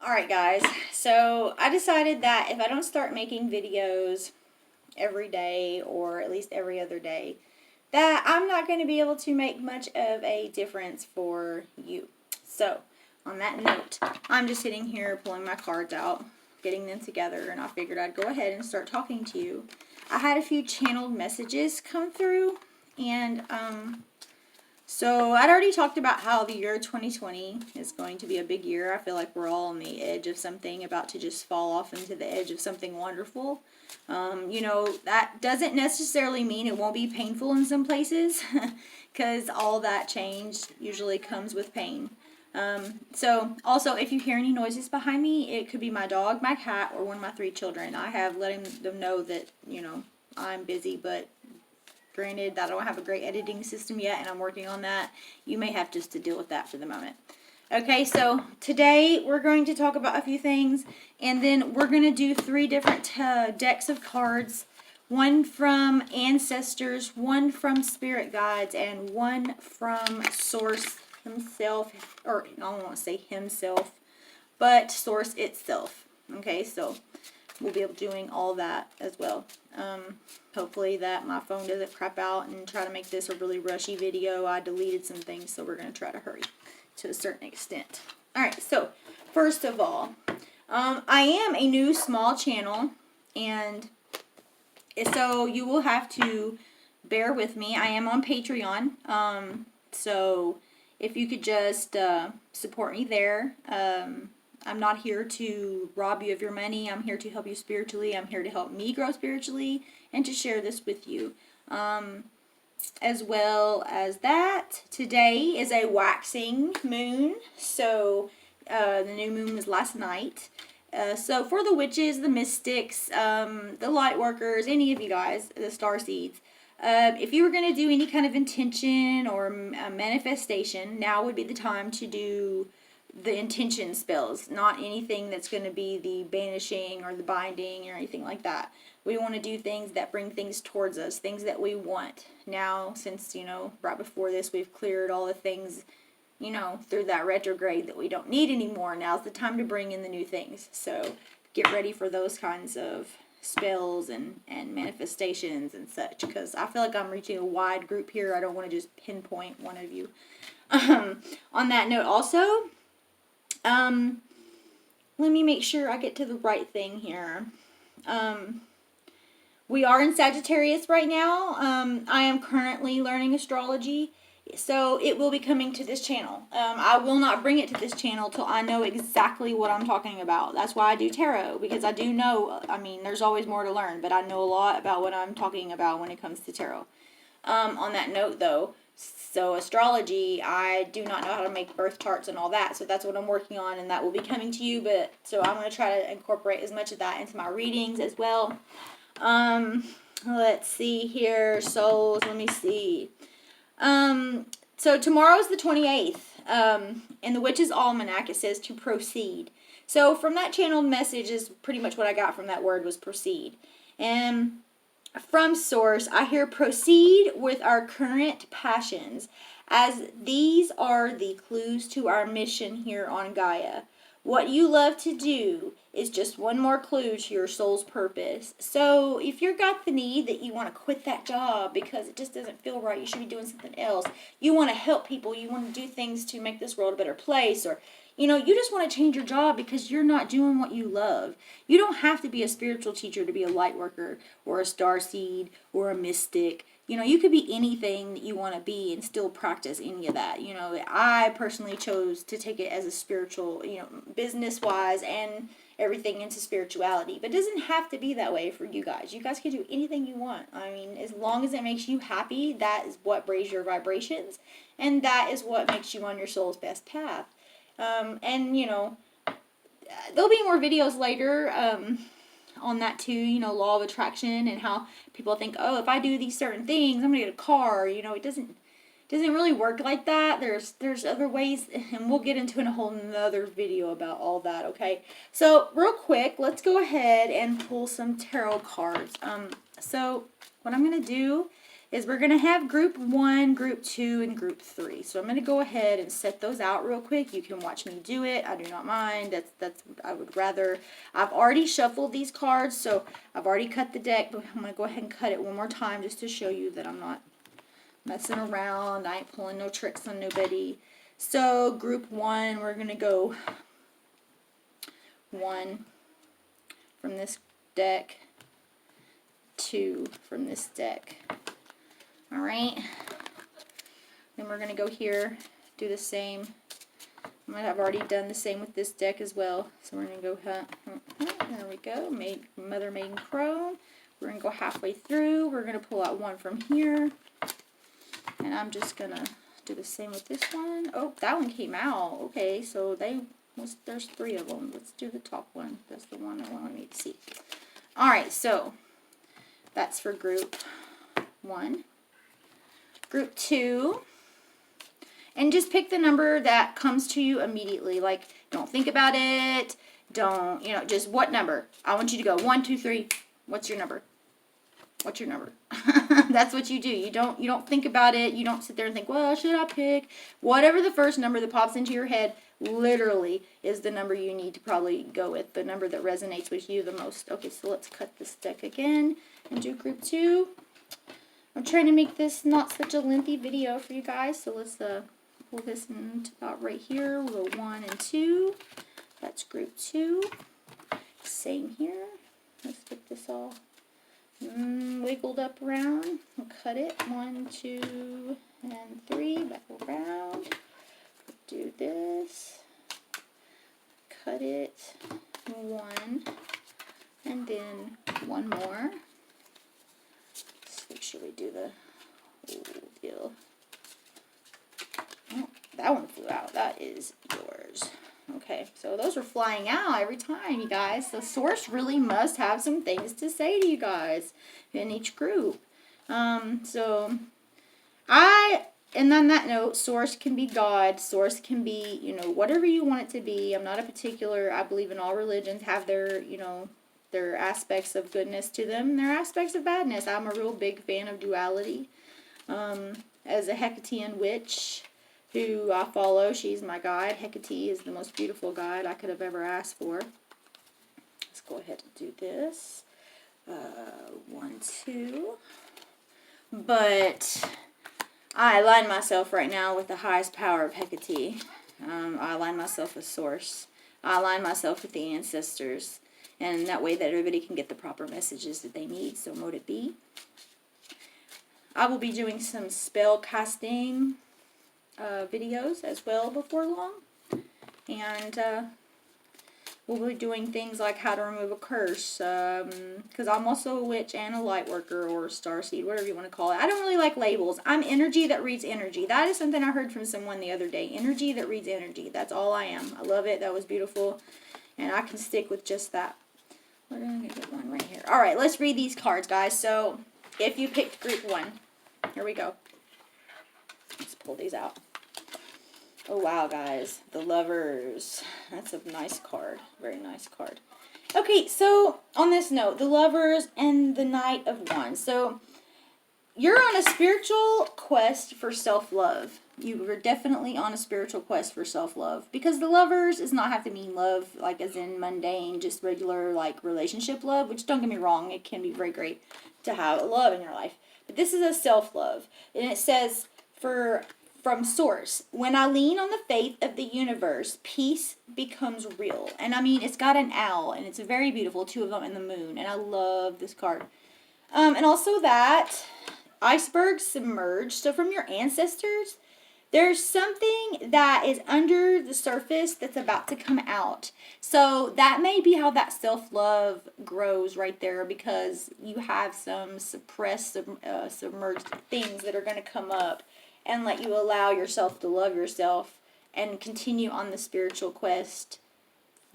Alright guys, so I decided that if I don't start making videos every day or at least every other day, that I'm not going to be able to make much of a difference for you. So, on that note, I'm just sitting here pulling my cards out, getting them together, and I figured I'd go ahead and start talking to you. I had a few channeled messages come through, and so I'd already talked about how the year 2020 is going to be a big year. I feel like we're all on the edge of something, about to just fall off into the edge of something wonderful. That doesn't necessarily mean it won't be painful in some places, because all that change usually comes with pain. So also, if you hear any noises behind me, it could be my dog, my cat, or one of my 3 children. I have letting them know that, I'm busy, but granted, I don't have a great editing system yet, and I'm working on that. You may have just to deal with that for the moment. Okay, so today we're going to talk about a few things, and then we're going to do 3 different decks of cards. One from ancestors, one from spirit guides, and one from Source himself, or I don't want to say himself, but Source itself. Okay, so we'll be able to doing all that as well. Hopefully that my phone doesn't crap out and try to make this a really rushy video. I deleted some things, so we're going to try to hurry to a certain extent. Alright, so first of all, I am a new small channel, and so you will have to bear with me. I am on Patreon, so if you could just support me there. I'm not here to rob you of your money. I'm here to help you spiritually. I'm here to help me grow spiritually and to share this with you. As well as that, today is a waxing moon. So the new moon was last night. So for the witches, the mystics, the light workers, any of you guys, the star seeds, if you were going to do any kind of intention or manifestation, now would be the time to do the intention spells, not anything that's going to be the banishing or the binding or anything like that. We want to do things that bring things towards us, things that we want. Now, since, right before this, we've cleared all the things, through that retrograde that we don't need anymore. Now's the time to bring in the new things. So get ready for those kinds of spells and manifestations and such, because I feel like I'm reaching a wide group here. I don't want to just pinpoint one of you. On that note also, let me make sure I get to the right thing here. We are in Sagittarius right now. I am currently learning astrology, so it will be coming to this channel. I will not bring it to this channel till I know exactly what I'm talking about. That's why I do tarot, because I do know, there's always more to learn, but I know a lot about what I'm talking about when it comes to tarot. On that note, though, so astrology, I do not know how to make birth charts and all that, so that's what I'm working on, and that will be coming to you, but so I'm going to try to incorporate as much of that into my readings as well. Let's see here, souls, let me see. So tomorrow's the 28th, in the Witch's Almanac it says to proceed. So from that channeled message is pretty much what I got from that word was proceed. And from Source, I hear proceed with our current passions, as these are the clues to our mission here on Gaia. What you love to do is just one more clue to your soul's purpose. So if you've got the need that you want to quit that job because it just doesn't feel right, you should be doing something else. You want to help people, you want to do things to make this world a better place, or you just want to change your job because you're not doing what you love. You don't have to be a spiritual teacher to be a light worker or a starseed or a mystic. You could be anything that you want to be and still practice any of that. I personally chose to take it as a spiritual, business-wise and everything into spirituality. But it doesn't have to be that way for you guys. You guys can do anything you want. As long as it makes you happy, that is what raises your vibrations. And that is what makes you on your soul's best path. There'll be more videos later on that too, law of attraction and how people think, oh, if I do these certain things, I'm going to get a car. It doesn't really work like that. There's other ways, and we'll get into in a whole nother video about all that, okay? So, real quick, let's go ahead and pull some tarot cards. So, what I'm going to do is we're going to have group 1, group 2, and group 3. So I'm going to go ahead and set those out real quick. You can watch me do it. I do not mind. That's I would rather. I've already shuffled these cards, so I've already cut the deck, but I'm going to go ahead and cut it one more time just to show you that I'm not messing around. I ain't pulling no tricks on nobody. So group 1, we're going to go 1 from this deck, 2 from this deck. Alright, then we're going to go here, do the same. I've already done the same with this deck as well. So we're going to go, there we go, Mother Maiden Crone. We're going to go halfway through. We're going to pull out 1 from here. And I'm just going to do the same with this one. Oh, that one came out. Okay, so there's 3 of them. Let's do the top one. That's the one I want me to see. Alright, so that's for group 1. Group 2, and just pick the number that comes to you immediately. Like, don't think about it. Don't, just what number? I want you to go 1, 2, 3. What's your number? What's your number? That's what you do. You don't think about it. You don't sit there and think, well, should I pick? Whatever the first number that pops into your head literally is the number you need to probably go with, the number that resonates with you the most. Okay, so let's cut this deck again and do group 2. I'm trying to make this not such a lengthy video for you guys, so let's pull this into about right here. We'll go 1 and 2. That's group 2. Same here. Let's get this all wiggled up around. We'll cut it. 1, 2, and 3. Back around. Do this. Cut it. 1, and then 1 more. Make sure we do the whole deal. Oh, that one flew out. That is yours. Okay, so those are flying out every time, you guys. The source really must have some things to say to you guys in each group. And on that note, source can be God. Source can be, whatever you want it to be. I'm not a particular. I believe in all religions have their, there are aspects of goodness to them. There are aspects of badness. I'm a real big fan of duality. As a Hecatean witch who I follow, she's my guide. Hecate is the most beautiful guide I could have ever asked for. Let's go ahead and do this. 1, 2. But I align myself right now with the highest power of Hecate. I align myself with Source. I align myself with the ancestors. And that way that everybody can get the proper messages that they need. So mote it be. I will be doing some spell casting videos as well before long. And we'll be doing things like how to remove a curse. Because I'm also a witch and a light worker or starseed, whatever you want to call it. I don't really like labels. I'm energy that reads energy. That is something I heard from someone the other day. Energy that reads energy. That's all I am. I love it. That was beautiful. And I can stick with just that. We're going to get one right here. Alright, let's read these cards, guys. So, if you picked group 1, here we go. Let's pull these out. Oh, wow, guys. The Lovers. That's a nice card. Very nice card. Okay, so, on this note, the Lovers and the Knight of Wands. So, you're on a spiritual quest for self-love. You were definitely on a spiritual quest for self-love. Because the Lovers does not have to mean love, like as in mundane, just regular, like, relationship love. Which, don't get me wrong, it can be very great to have love in your life. But this is a self-love. And it says, from Source, when I lean on the faith of the universe, peace becomes real. And I mean, it's got an owl, and it's very beautiful, 2 of them in the moon. And I love this card. And also that iceberg submerged. So from your ancestors, there's something that is under the surface that's about to come out. So that may be how that self-love grows right there, because you have some suppressed, submerged things that are going to come up and let you allow yourself to love yourself and continue on the spiritual quest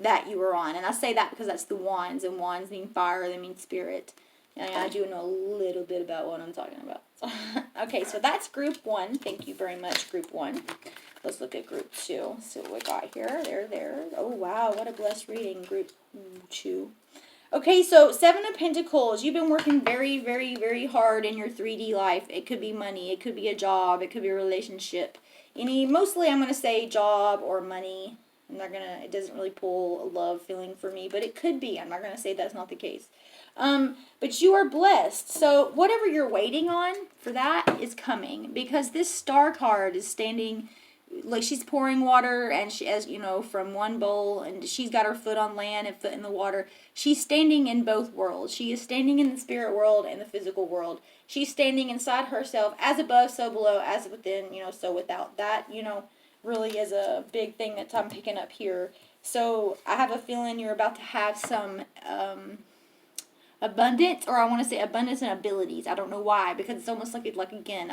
that you were on. And I say that because that's the wands, and wands mean fire, they mean spirit. And I do know a little bit about what I'm talking about. Okay, so that's group 1. Thank you very much, group 1. Let's look at group 2. See what we got here. There. Oh, wow, what a blessed reading, group 2. Okay, so Seven of Pentacles. You've been working very, very, very hard in your 3D life. It could be money. It could be a job. It could be a relationship. Mostly I'm going to say job or money. It doesn't really pull a love feeling for me, but it could be. I'm not going to say that's not the case. But you are blessed. So whatever you're waiting on for that is coming, because this Star card is standing like she's pouring water, and she, as you know, from one bowl, and she's got her foot on land and foot in the water. She's standing in both worlds. She is standing in the spirit world and the physical world. She's standing inside herself, as above, so below, as within, so without. That, really is a big thing that I'm picking up here. So I have a feeling you're about to have some abundance, or I want to say abundance and abilities. I don't know why, because it's almost like again,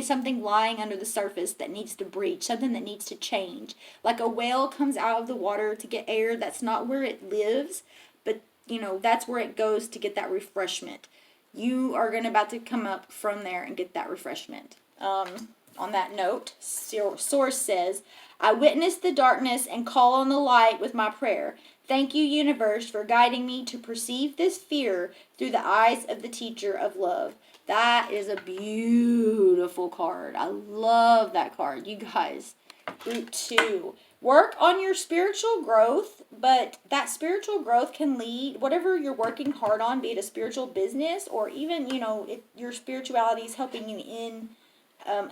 something lying under the surface that needs to breach, something that needs to change. Like a whale comes out of the water to get air. That's not where it lives, but that's where it goes to get that refreshment. You are about to come up from there and get that refreshment. On that note, Source says, I witness the darkness and call on the light with my prayer. Thank you, universe, for guiding me to perceive this fear through the eyes of the teacher of love. That is a beautiful card. I love that card. You guys, group 2. Work on your spiritual growth, but that spiritual growth can lead, whatever you're working hard on, be it a spiritual business or even, your spirituality is helping you in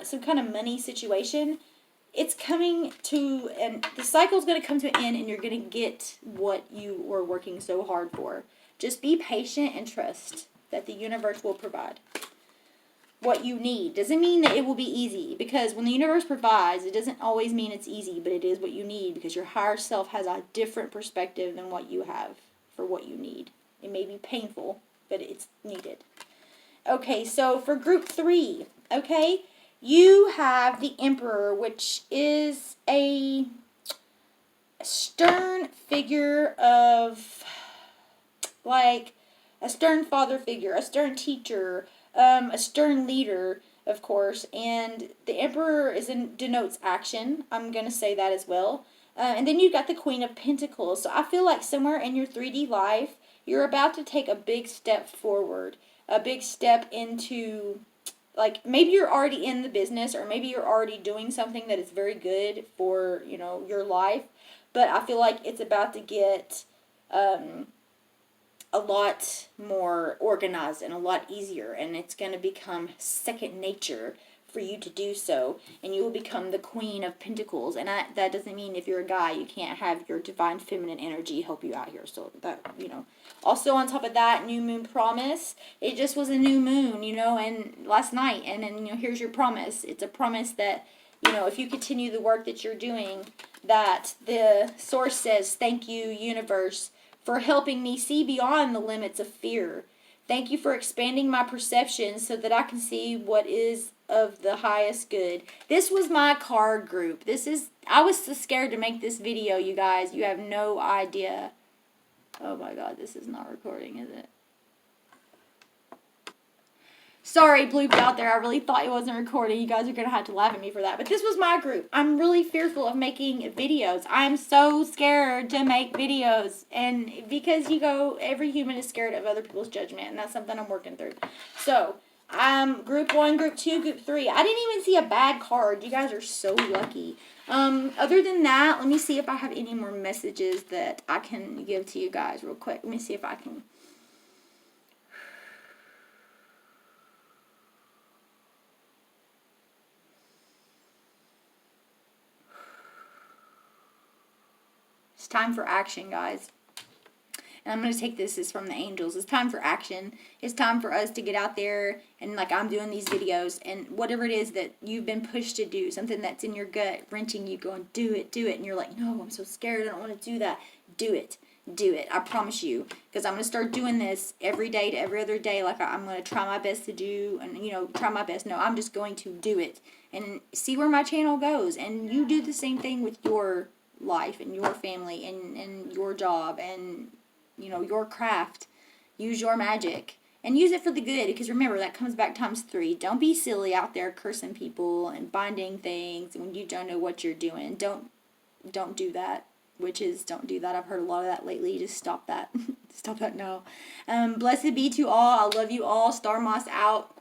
some kind of money situation. It's coming to, and the cycle's going to come to an end, and you're going to get what you were working so hard for. Just be patient and trust that the universe will provide what you need. Doesn't mean that it will be easy, because when the universe provides, it doesn't always mean it's easy, but it is what you need, because your higher self has a different perspective than what you have for what you need. It may be painful, but it's needed. Okay, so for group 3, okay, you have the Emperor, which is a stern figure of, like, a stern father figure, a stern teacher, a stern leader, of course. And the Emperor denotes action. I'm going to say that as well. And then you've got the Queen of Pentacles. So I feel like somewhere in your 3D life, you're about to take a big step forward, a big step into, like, maybe you're already in the business, or maybe you're already doing something that is very good for, your life. But I feel like it's about to get a lot more organized and a lot easier, and it's going to become second nature for you to do so, and you will become the Queen of Pentacles. And that doesn't mean if you're a guy you can't have your divine feminine energy help you out here. So that, also on top of that, new moon promise. It just was a new moon, and last night, and then here's your promise. It's a promise that if you continue the work that you're doing, that the Source says, thank you, universe, for helping me see beyond the limits of fear. Thank you for expanding my perception so that I can see what is of the highest good. This was my card group. I was so scared to make this video, you guys. You have no idea. Oh my God, this is not recording, is it? Sorry, blooped out there. I really thought it wasn't recording. You guys are going to have to laugh at me for that. But this was my group. I'm really fearful of making videos. I'm so scared to make videos. And because, every human is scared of other people's judgment. And that's something I'm working through. So, group 1, group 2, group 3. I didn't even see a bad card. You guys are so lucky. Other than that, let me see if I have any more messages that I can give to you guys real quick. Let me see if I can. It's time for action, guys. And I'm going to take this as from the angels. It's time for action. It's time for us to get out there and, like I'm doing these videos, and whatever it is that you've been pushed to do, something that's in your gut, wrenching you, going, do it. And you're like, no, I'm so scared. I don't want to do that. Do it. I promise you. Because I'm going to start doing this every day to every other day. Like I'm going to try my best to do, and, try my best. No, I'm just going to do it and see where my channel goes. And you do the same thing with your life and your family and your job and your craft. Use your magic and use it for the good, because remember, that comes back times 3. Don't be silly out there cursing people and binding things when you don't know what you're doing. Don't do that. witches, don't do that. I've heard a lot of that lately. Just stop that. Stop that now. Blessed be to all. I love you all. Star Moss out.